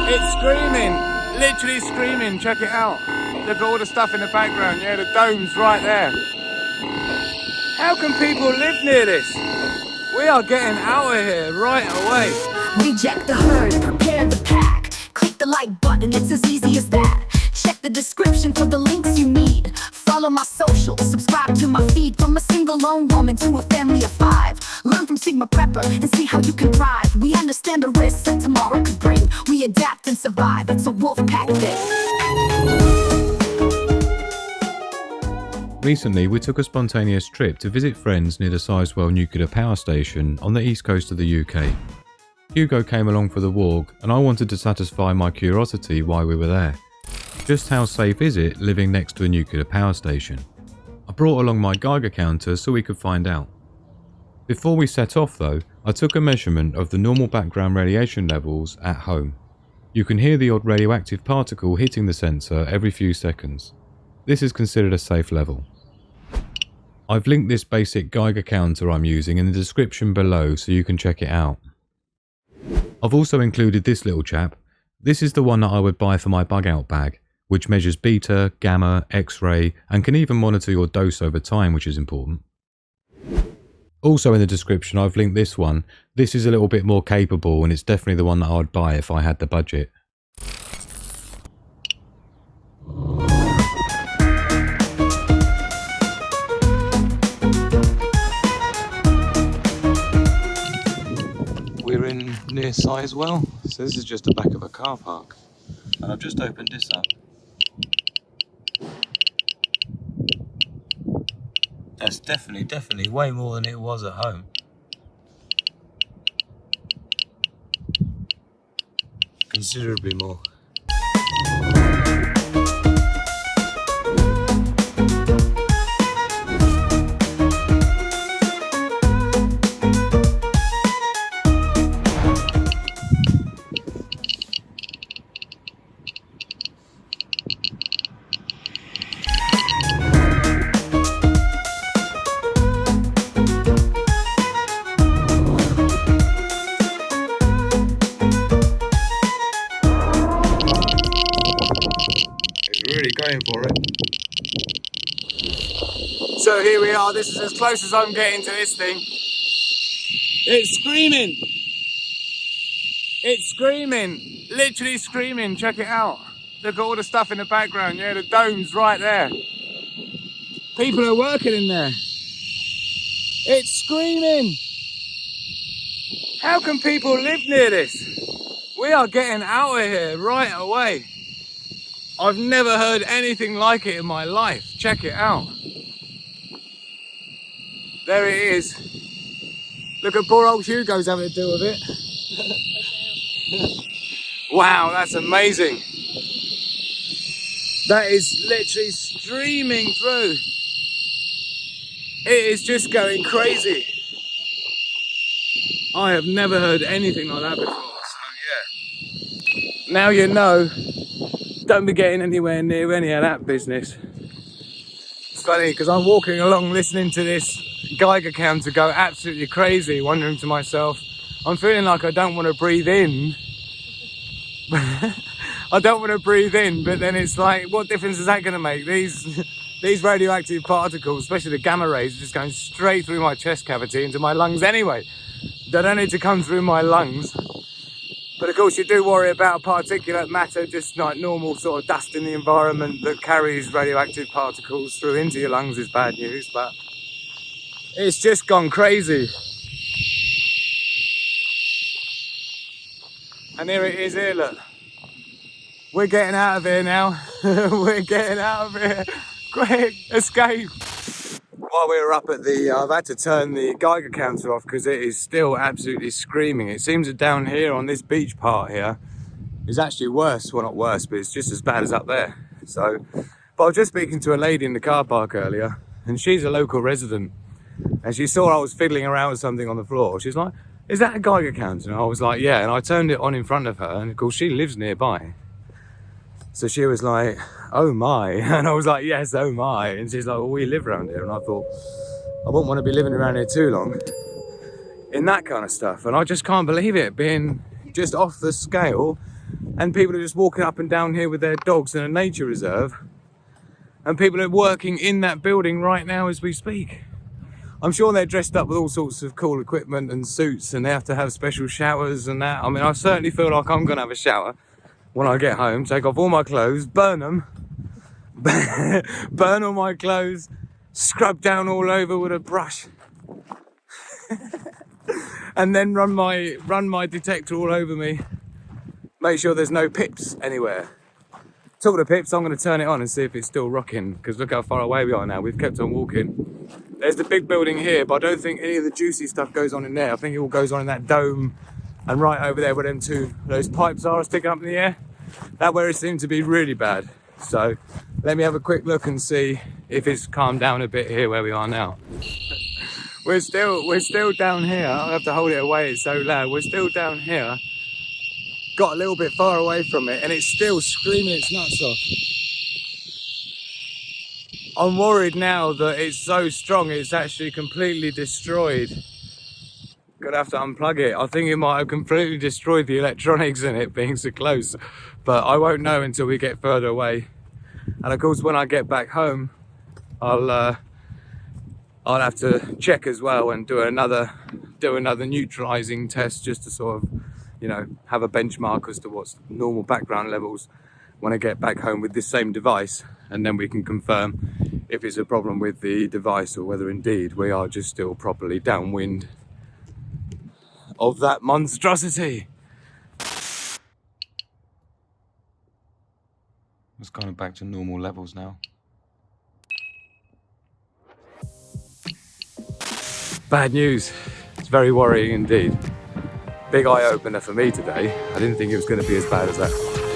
It's screaming, literally screaming, check it out. Look at all the stuff in the background, yeah, the dome's right there. How can people live near this? We are getting out of here right away. Reject the herd, prepare the pack. Click the like button, it's as easy as that. Check the description for the links you need. Follow my socials, subscribe to my feed. From a single lone woman to a family of 5. Learn from Sigma Prepper and see how you can thrive. We understand the risks that tomorrow could bring. We adapt and survive, it's a wolf pack thing. Recently, we took a spontaneous trip to visit friends near the Sizewell nuclear power station on the east coast of the UK. Hugo came along for the walk, and I wanted to satisfy my curiosity while we were there. Just how safe is it living next to a nuclear power station? I brought along my Geiger counter so we could find out. Before we set off though, I took a measurement of the normal background radiation levels at home. You can hear the odd radioactive particle hitting the sensor every few seconds. This is considered a safe level. I've linked this basic Geiger counter I'm using in the description below so you can check it out. I've also included this little chap. This is the one that I would buy for my Bugout Bag, which measures beta, gamma, X-ray, and can even monitor your dose over time, which is important. Also in the description I've linked this one. This is a little bit more capable and it's definitely the one that I would buy if I had the budget. We're in near Sizewell, so this is just the back of a car park. And I've just opened this up. That's definitely way more than it was at home. Considerably more. Really going for it. So here we are, this is as close as I'm getting to this thing. It's screaming. It's screaming, literally screaming, check it out. Look at all the stuff in the background, yeah, the dome's right there. People are working in there. It's screaming. How can people live near this? We are getting out of here right away. I've never heard anything like it in my life. Check it out. There it is. Look at poor old Hugo's having to deal with it. Wow, that's amazing. That is literally streaming through. It is just going crazy. I have never heard anything like that before, so yeah. Now you know. Don't be getting anywhere near any of that business. It's funny because I'm walking along listening to this Geiger counter go absolutely crazy, wondering to myself, I'm feeling like I don't want to breathe in. I don't want to breathe in, but then it's like, what difference is that going to make? These radioactive particles, especially the gamma rays, are just going straight through my chest cavity into my lungs anyway. They don't need to come through my lungs. But of course you do worry about particulate matter, just like normal sort of dust in the environment that carries radioactive particles through into your lungs is bad news, but it's just gone crazy. And here it is here, look. We're getting out of here now. We're getting out of here. Quick, escape. While we were up at the, I've had to turn the Geiger counter off because it is still absolutely screaming. It seems that down here on this beach part here is actually worse. Well, not worse, but it's just as bad as up there. So, but I was just speaking to a lady in the car park earlier, and she's a local resident. And she saw I was fiddling around with something on the floor. She's like, is that a Geiger counter? And I was like, yeah. And I turned it on in front of her, and of course she lives nearby. So she was like, oh my. And I was like, yes, oh my. And she's like, well, we live around here. And I thought, I wouldn't want to be living around here too long in that kind of stuff. And I just can't believe it being just off the scale, and people are just walking up and down here with their dogs in a nature reserve, and people are working in that building right now as we speak. I'm sure they're dressed up with all sorts of cool equipment and suits, and they have to have special showers and that. I mean, I certainly feel like I'm gonna have a shower when I get home, take off all my clothes, burn them, burn all my clothes, scrub down all over with a brush, and then run my detector all over me. Make sure there's no pips anywhere. Talk to pips, I'm going to turn it on and see if it's still rocking, because look how far away we are now. We've kept on walking. There's the big building here, but I don't think any of the juicy stuff goes on in there. I think it all goes on in that dome, and right over there where those pipes are sticking up in the air. That where it seemed to be really bad. So let me have a quick look and see if it's calmed down a bit here where we are now. We're still down here. I'll have to hold it away, it's so loud. We're still down here. Got a little bit far away from it, and it's still screaming its nuts off. I'm worried now that it's so strong it's actually completely destroyed. Gonna have to unplug it. I think it might have completely destroyed the electronics in it being so close, but I won't know until we get further away. And of course, when I get back home, I'll have to check as well and do another neutralizing test, just to sort of, you know, have a benchmark as to what's normal background levels when I get back home with this same device, and then we can confirm if it's a problem with the device or whether indeed we are just still properly downwind of that monstrosity. It's kind of back to normal levels now. Bad news. It's very worrying indeed. Big eye opener for me today. I didn't think it was going to be as bad as that.